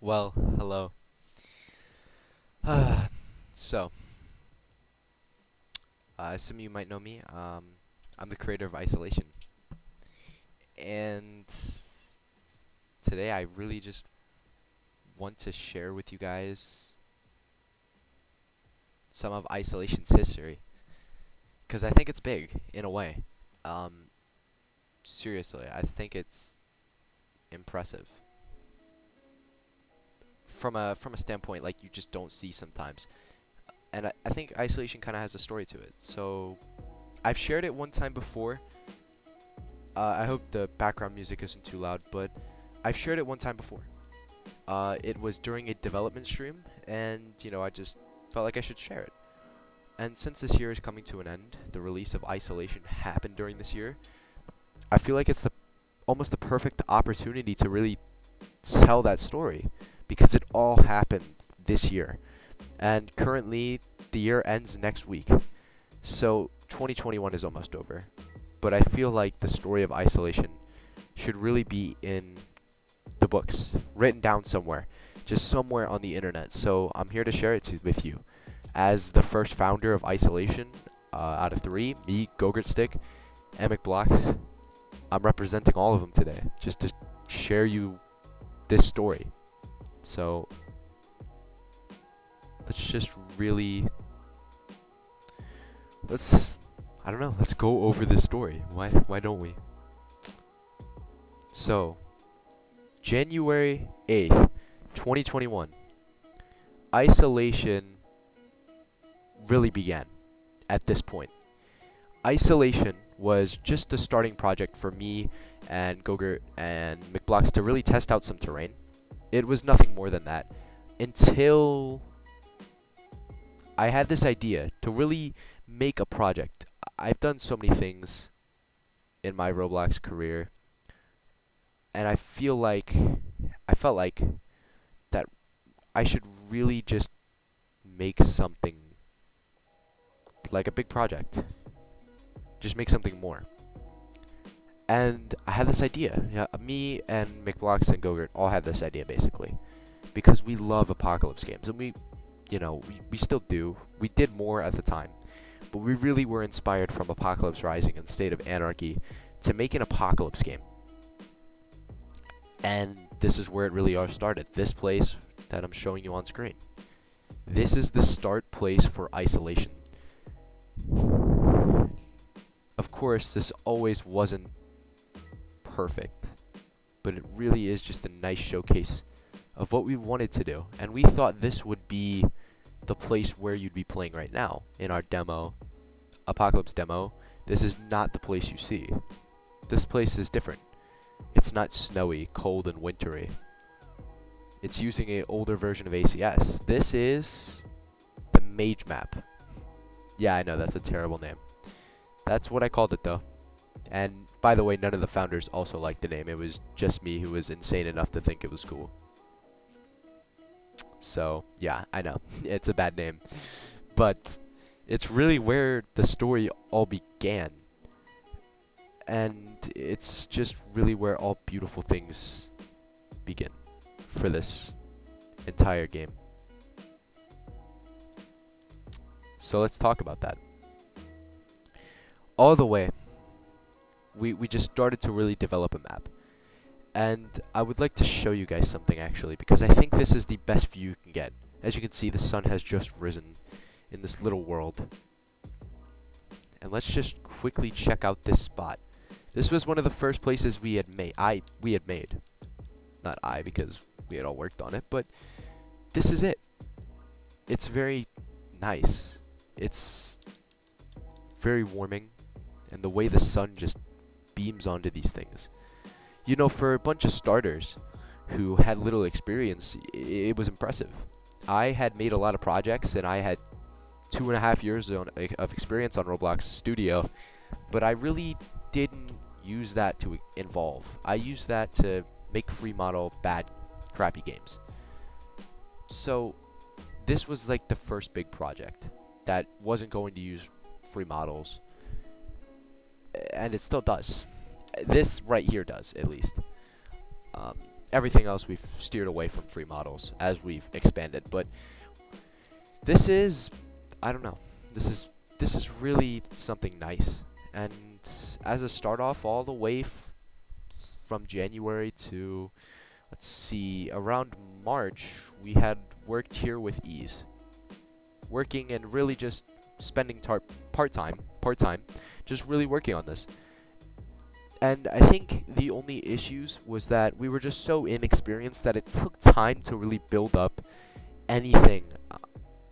Well, hello. So, some of you might know me. I'm the creator of Isolation, and today I really just want to share with you guys some of Isolation's history, because I think it's big in a way. Um, Seriously, I think it's impressive from a standpoint like you just don't see sometimes. And I think Isolation kind of has a story to it. So I've shared it one time before. I hope the background music isn't too loud, but I've shared it one time before. It was during a development stream, and I just felt like I should share it. And since this year is coming to an end, the release of Isolation happened during this year. I feel like it's the almost the perfect opportunity to really tell that story because it all happened this year. And currently, the year ends next week, so 2021 is almost over. But I feel like the story of Isolation should really be in the books, written down somewhere, just somewhere on the internet. So I'm here to share it with you. As the first founder of Isolation, out of three, me, Gogurt Stick, and McBlocks, I'm representing all of them today, just to share you this story. So let's just really let's I don't know, let's go over this story. Why don't we? So January 8th, 2021, Isolation really began at this point. Isolation was just a starting project for me and Gogurt and McBlocks to really test out some terrain. It was nothing more than that until I had this idea to really make a project. I've done so many things in my Roblox career, and I felt like that I should really just make something like a big project. Just make something more. And I had this idea. Yeah, me and McBlocks and Gogurt all had this idea basically, because we love apocalypse games, and we still do. We did more at the time, but we really were inspired from Apocalypse Rising and State of Anarchy to make an apocalypse game. And this is where it really all started. This place that I'm showing you on screen. This is the start place for Isolation. Of course, this always wasn't perfect, but it really is just a nice showcase of what we wanted to do. And we thought this would be the place where you'd be playing right now in our demo, Apocalypse demo. This is not the place you see. This place is different. It's not snowy, cold, and wintry. It's using an older version of ACS. This is the Mage Map. Yeah, I know, that's a terrible name. That's what I called it, though. And by the way, none of the founders also liked the name. It was just me who was insane enough to think it was cool. So, yeah, I know. It's a bad name. But it's really where the story all began. And it's just really where all beautiful things begin for this entire game. So let's talk about that. All the way, we just started to really develop a map. And I would like to show you guys something actually, because I think this is the best view you can get. As you can see, the sun has just risen in this little world. And let's just quickly check out this spot. This was one of the first places we had made. Not I, because we had all worked on it, but this is it. It's very nice. It's very warming, and the way the sun just beams onto these things. For a bunch of starters who had little experience, it was impressive. I had made a lot of projects, and I had 2.5 years of experience on Roblox Studio, but I really didn't use that to evolve. I used that to make free model bad, crappy games. So this was like the first big project that wasn't going to use free models, and it still does. This right here does, at least. everything else we've steered away from free models as we've expanded. But this is, I don't know, this is really something nice. And as a start off, all the way from January to, let's see, around March, we had worked here with ease, working and really just spending part time, just really working on this. And I think the only issues was that we were just so inexperienced that it took time to really build up anything,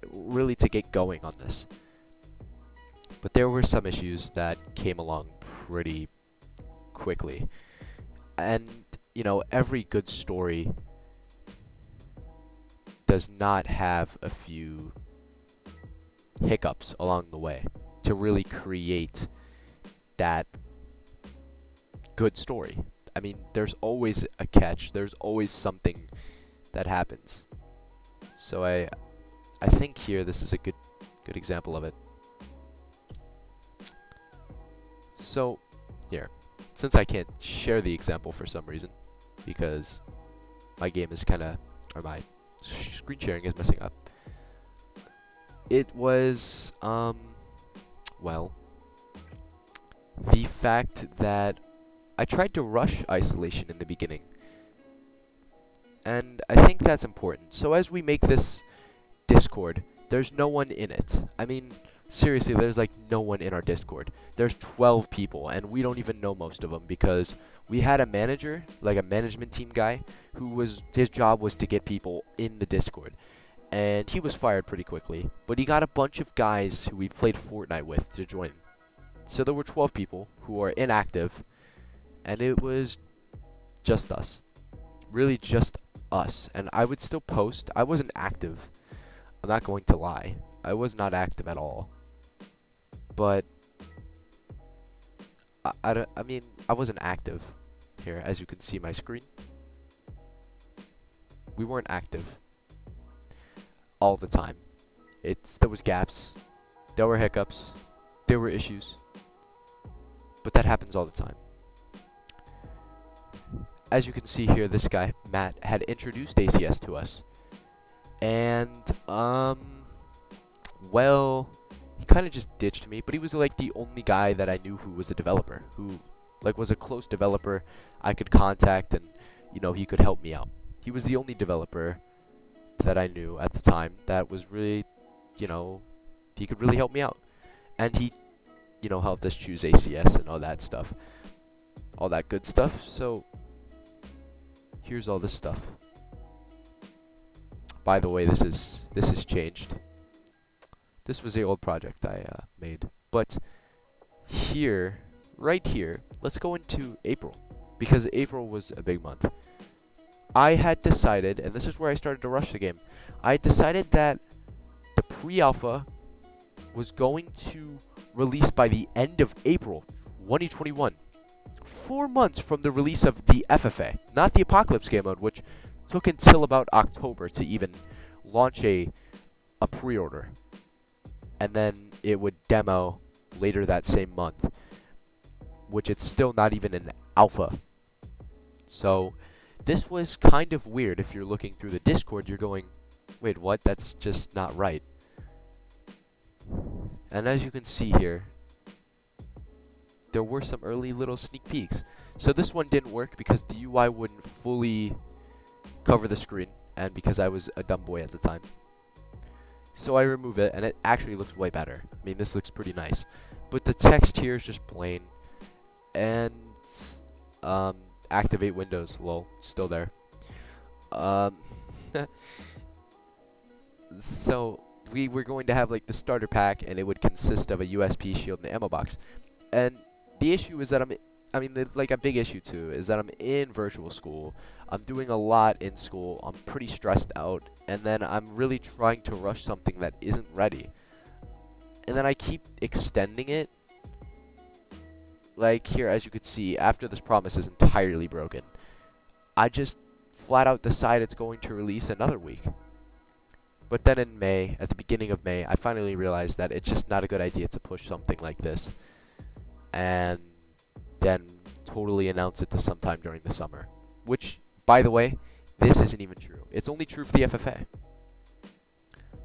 really to get going on this. But there were some issues that came along pretty quickly. And, you know, every good story does not have a few hiccups along the way to really create that good story. I mean, there's always a catch. There's always something that happens. So I think here this is a good example of it. So here, since I can't share the example for some reason, because my game is or my screen sharing is messing up. It was, well, the fact that I tried to rush isolation in the beginning. And I think that's important. So as we make this Discord, there's no one in it. I mean, seriously, there's like no one in our Discord. There's 12 people, and we don't even know most of them because we had a manager, like a management team guy, his job was to get people in the Discord. And he was fired pretty quickly, but he got a bunch of guys who we played Fortnite with to join. So there were 12 people who are inactive, and it was just us. Really just us. And I would still post. I wasn't active. I'm not going to lie. I was not active at all. But I mean, I wasn't active. Here, as you can see my screen. We weren't active all the time. There was gaps. There were hiccups. There were issues. But that happens all the time. As you can see here, this guy, Matt, had introduced ACS to us. And, well, he kind of just ditched me, but he was like the only guy that I knew who was a developer, who like was a close developer I could contact and, you know, he could help me out. He was the only developer that I knew at the time that was really, you know, he could really help me out. And he, you know, helped us choose ACS and all that stuff. All that good stuff. So here's all this stuff. By the way, this is changed. This was the old project I made. But here, right here, let's go into April. Because April was a big month. I had decided, and this is where I started to rush the game, I had decided that the pre-alpha was going to release by the end of April 2021. 4 months from the release of the FFA, not the Apocalypse game mode, which took until about October to even launch a pre-order. And then it would demo later that same month, which it's still not even an alpha. So this was kind of weird. If you're looking through the Discord, you're going, wait, what? That's just not right. And as you can see here, there were some early little sneak peeks. So this one didn't work because the UI wouldn't fully cover the screen, and because I was a dumb boy at the time. So I remove it, and it actually looks way better. I mean, this looks pretty nice. But the text here is just plain. And, activate Windows, lol, still there. So we were going to have like the starter pack, and it would consist of a USP shield and an ammo box. And the issue is that there's like a big issue too, is that I'm in virtual school. I'm doing a lot in school. I'm pretty stressed out, and then I'm really trying to rush something that isn't ready. And then I keep extending it. Like here, as you could see, after this promise is entirely broken, I just flat out decide it's going to release another week. But then in May, at the beginning of May, I finally realized that it's just not a good idea to push something like this. And then totally announce it to sometime during the summer. Which By the way, this isn't even true. It's only true for the FFA.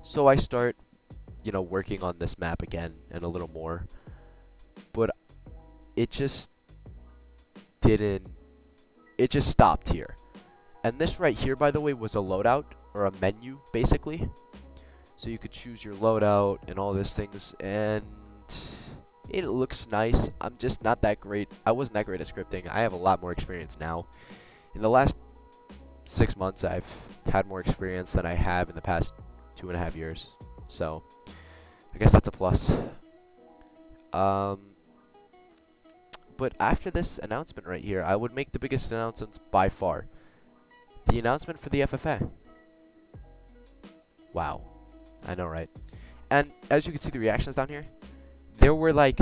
So I start, working on this map again and a little more. But it just didn't, it just stopped here. And this right here, by the way, was a loadout, or a menu, basically. So you could choose your loadout and all these things, and it looks nice. I'm just not that great. I wasn't that great at scripting. I have a lot more experience now. In the last 6 months, I've had more experience than I have in the past 2.5 years. So, I guess that's a plus. But after this announcement right here, I would make the biggest announcements by far. The announcement for the FFA. Wow. I know, right? And as you can see the reactions down here, there were like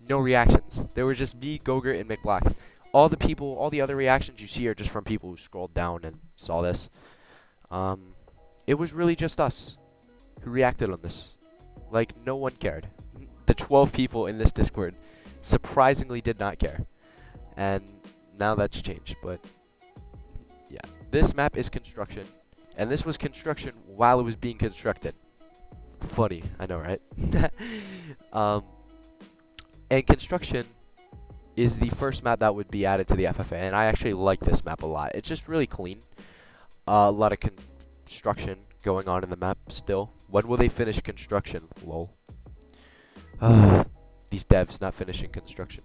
no reactions. There were just me, Gogurt, and McBlock. All the other reactions you see are just from people who scrolled down and saw this. It was really just us who reacted on this. Like, no one cared. The 12 people in this Discord surprisingly did not care. And now that's changed, but yeah. This map is construction, and this was construction while it was being constructed. Funny, I know, right? And construction is the first map that would be added to the FFA, and I actually like this map a lot. It's just really clean. A lot of construction going on in the map still. When will they finish construction? Lol. These devs not finishing construction.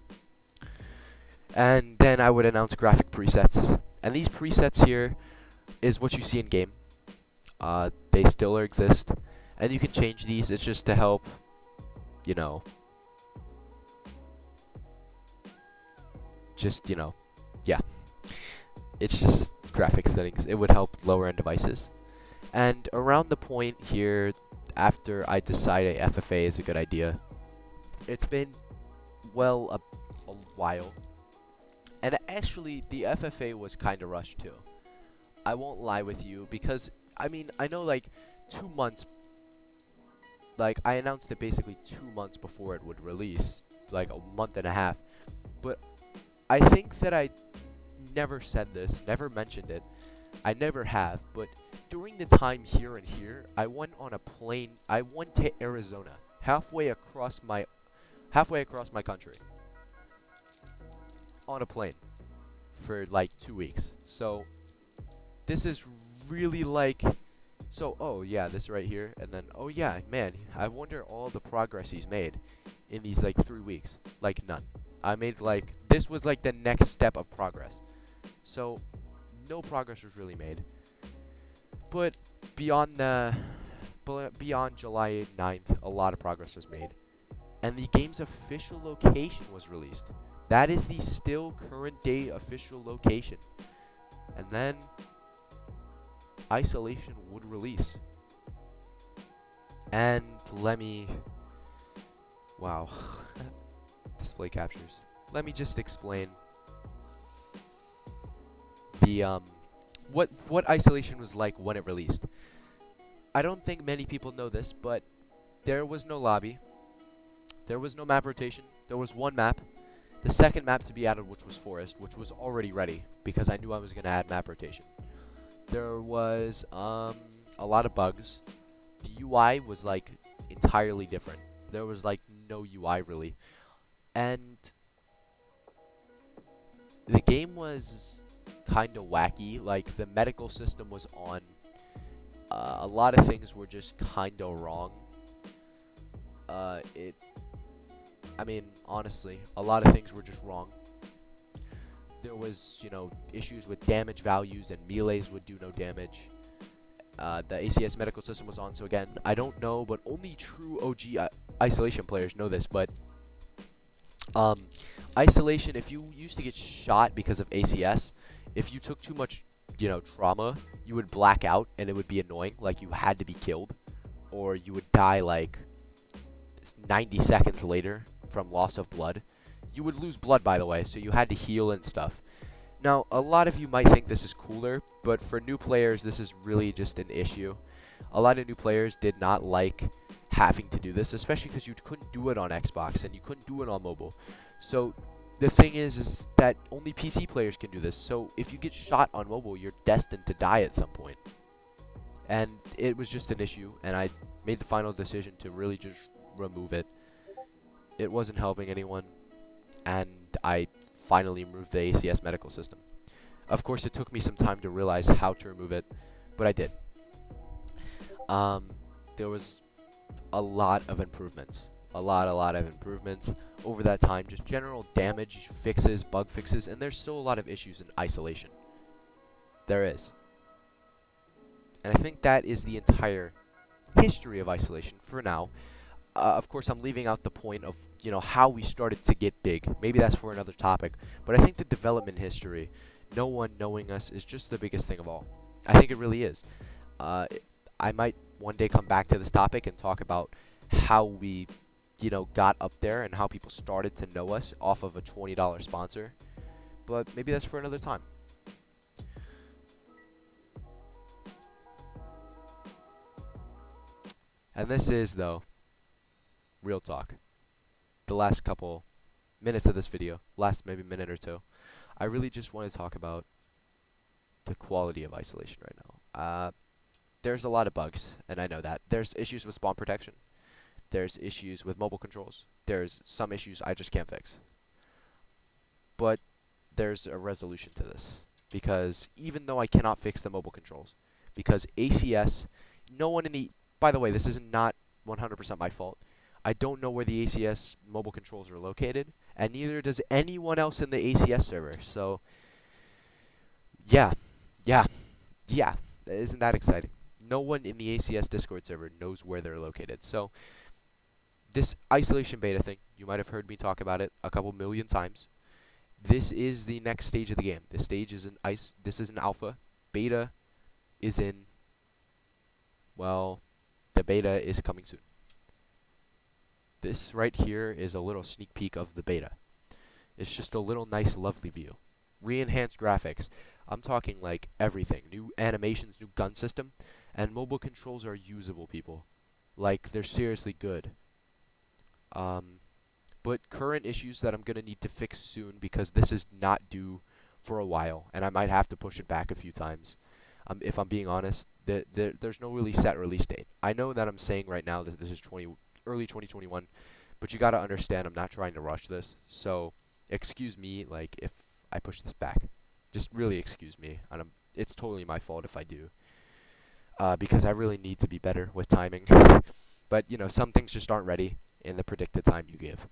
And then I would announce graphic presets. And these presets here is what you see in game. They still exist. And you can change these. It's just to help, yeah. It's just graphic settings. It would help lower end devices. And around the point here, after I decided FFA is a good idea, it's been, well, a while. And actually, the FFA was kind of rushed too. I won't lie with you, because, I know like 2 months, like I announced it basically 2 months before it would release, like a month and a half. But I think that I never said this, never mentioned it. I never have, but during the time here and here, I went on a plane. I went to Arizona, halfway across my country, on a plane for like 2 weeks. So this is really like, oh yeah, this right here, and then oh yeah, man, I wonder all the progress he's made in these like 3 weeks. Like none. I made like, this was like the next step of progress. So no progress was really made. But beyond July 9th, a lot of progress was made. And the game's official location was released. That is the still current day official location. And then Isolation would release. And wow. Display captures. Let me just explain the what Isolation was like when it released. I don't think many people know this, but there was no lobby. There was no map rotation. There was one map. The second map to be added, which was Forest, which was already ready because I knew I was going to add map rotation. There was a lot of bugs. The UI was like entirely different. There was like no UI really. And the game was kind of wacky. Like the medical system was on. A lot of things were just kind of wrong. Honestly, a lot of things were just wrong. There was, issues with damage values, and melees would do no damage. The ACS medical system was on, so again, I don't know, but only true OG Isolation players know this, but Isolation, if you used to get shot because of ACS, if you took too much, trauma, you would black out, and it would be annoying, like you had to be killed, or you would die like 90 seconds later from loss of blood. You would lose blood, by the way, so you had to heal and stuff. Now, a lot of you might think this is cooler, but for new players, this is really just an issue. A lot of new players did not like having to do this, especially because you couldn't do it on Xbox and you couldn't do it on mobile. So the thing is that only PC players can do this. So if you get shot on mobile, you're destined to die at some point. And it was just an issue, and I made the final decision to really just remove it. It wasn't helping anyone, and I finally removed the ACS medical system. Of course, it took me some time to realize how to remove it, but I did. Um, there was a lot of improvements. A lot of improvements over that time. Just general damage fixes, bug fixes, and there's still a lot of issues in isolation. There is. And I think that is the entire history of isolation for now. Of course, I'm leaving out the point of, how we started to get big. Maybe that's for another topic. But I think the development history, no one knowing us, is just the biggest thing of all. I think it really is. Uh, I might one day come back to this topic and talk about how we, got up there and how people started to know us off of a $20 sponsor. But maybe that's for another time. And this is, though, real talk. The last couple minutes of this video, last maybe minute or two, I really just want to talk about the quality of isolation right now. There's a lot of bugs, and I know that. There's issues with spawn protection. There's issues with mobile controls. There's some issues I just can't fix. But there's a resolution to this. Because even though I cannot fix the mobile controls, because ACS, no one in the... By the way, this is not 100% my fault. I don't know where the ACS mobile controls are located, and neither does anyone else in the ACS server. So, yeah. Isn't that exciting? No one in the ACS Discord server knows where they're located. So, this isolation beta thing, you might have heard me talk about it a couple million times. This is the next stage of the game. This stage is this is an alpha. Beta is in, well, the beta is coming soon. This right here is a little sneak peek of the beta. It's just a little nice, lovely view. Re-enhanced graphics. I'm talking like everything. New animations, new gun system, and mobile controls are usable, people. Like, they're seriously good. But current issues that I'm going to need to fix soon, because this is not due for a while, and I might have to push it back a few times. If I'm being honest, there's no really set release date. I know that I'm saying right now that this is early 2021, but you got to understand I'm not trying to rush this. So, excuse me, like, if I push this back. Just really excuse me. And it's totally my fault if I do. Because I really need to be better with timing. But, some things just aren't ready in the predicted time you give.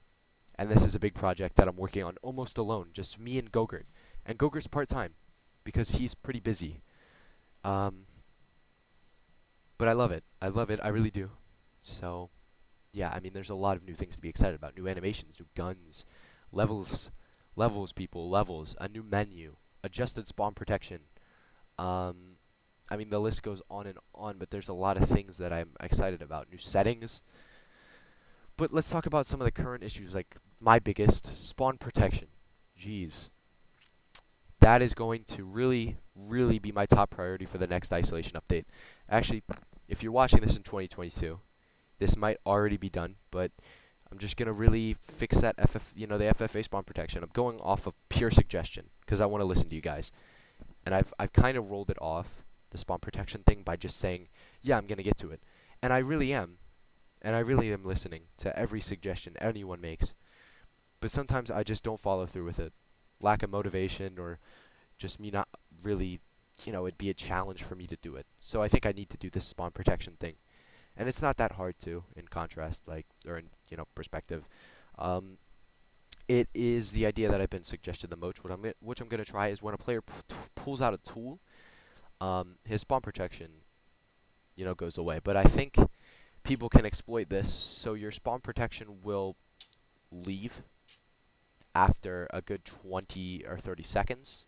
And this is a big project that I'm working on almost alone. Just me and Gogurt. And Gogurt's part-time because he's pretty busy. But I love it. I love it. I really do. So, yeah, I mean, there's a lot of new things to be excited about. New animations, new guns, levels, people, levels, a new menu, adjusted spawn protection. I mean, the list goes on and on, but there's a lot of things that I'm excited about. New settings. But let's talk about some of the current issues, like my biggest, spawn protection. Jeez. That is going to really, really be my top priority for the next isolation update. Actually, if you're watching this in 2022, this might already be done, but I'm just going to really fix that the FFA spawn protection. I'm going off of pure suggestion because I want to listen to you guys. And I've kind of rolled it off, the spawn protection thing, by just saying, yeah, I'm going to get to it. And I really am. And I really am listening to every suggestion anyone makes. But sometimes I just don't follow through with it. Lack of motivation, or just me not really, it'd be a challenge for me to do it. So I think I need to do this spawn protection thing. And it's not that hard to, in contrast, or in, perspective. It is the idea that I've been suggested the most. Which I'm going to try is when a player pulls out a tool, his spawn protection, goes away. But I think people can exploit this, so your spawn protection will leave after a good 20 or 30 seconds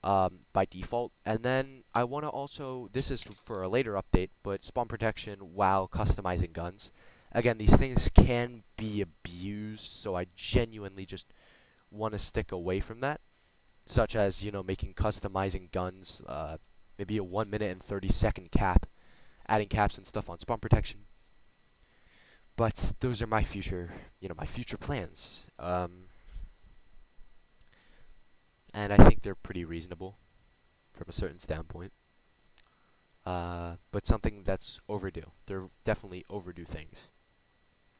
by default. And then I want to also, this is for a later update, but spawn protection while customizing guns. Again, these things can be abused, so I genuinely just want to stick away from that. Such as, making customizing guns maybe a 1 minute and 30-second cap, adding caps and stuff on spawn protection. But those are my future, my future plans. and I think they're pretty reasonable from a certain standpoint. But something that's overdue. They're definitely overdue things.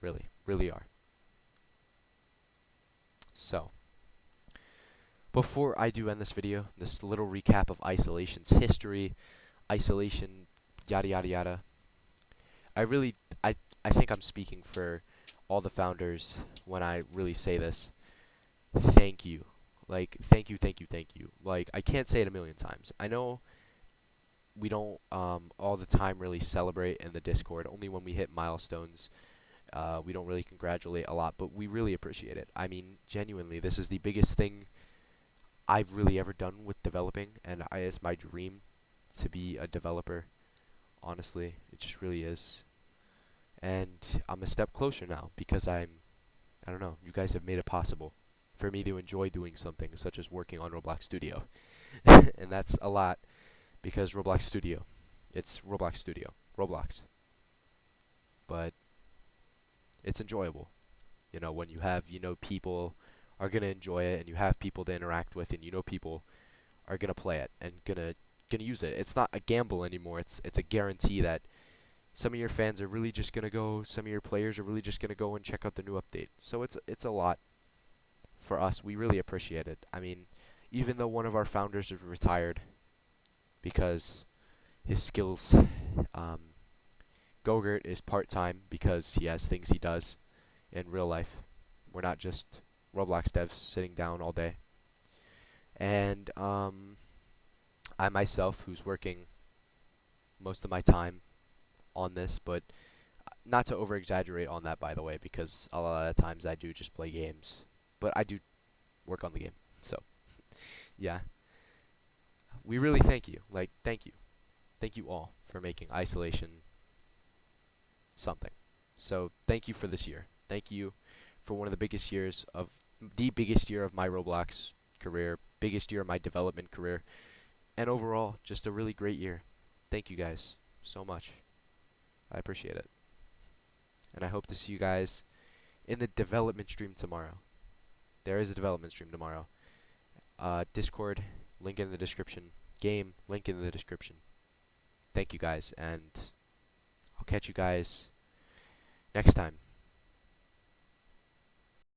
Really, really are. So, before I do end this video, this little recap of Isolation's history, Isolation, yada yada yada. I really, I, I think I'm speaking for all the founders when I really say this. Thank you. Like, thank you, thank you, thank you. Like, I can't say it a million times. I know we don't all the time really celebrate in the Discord. Only when we hit milestones, we don't really congratulate a lot, but we really appreciate it. I mean, genuinely, this is the biggest thing I've really ever done with developing, and it's my dream to be a developer. Honestly, it just really is. And I'm a step closer now because I don't know, you guys have made it possible for me to enjoy doing something such as working on Roblox Studio. And that's a lot because Roblox Studio, it's Roblox Studio, Roblox. But it's enjoyable, you know, when you have, people are going to enjoy it and you have people to interact with and people are going to play it and going to use it. It's not a gamble anymore. It's a guarantee that some of your fans are really just going to go, some of your players are really just going to go and check out the new update. So it's a lot for us. We really appreciate it. I mean, even though one of our founders is retired because his skills, um, Gogurt is part-time because he has things he does in real life. We're not just Roblox devs sitting down all day. And I myself, who's working most of my time on this, but not to over-exaggerate on that, by the way, because a lot of times I do just play games, but I do work on the game. So, yeah, we really thank you. Like, thank you all for making Isolation something. So, thank you for this year. Thank you for one of the biggest year of my Roblox career, biggest year of my development career, and overall, just a really great year. Thank you guys so much. I appreciate it. And I hope to see you guys in the development stream tomorrow. There is a development stream tomorrow. Discord, link in the description. Game, link in the description. Thank you guys, and I'll catch you guys next time.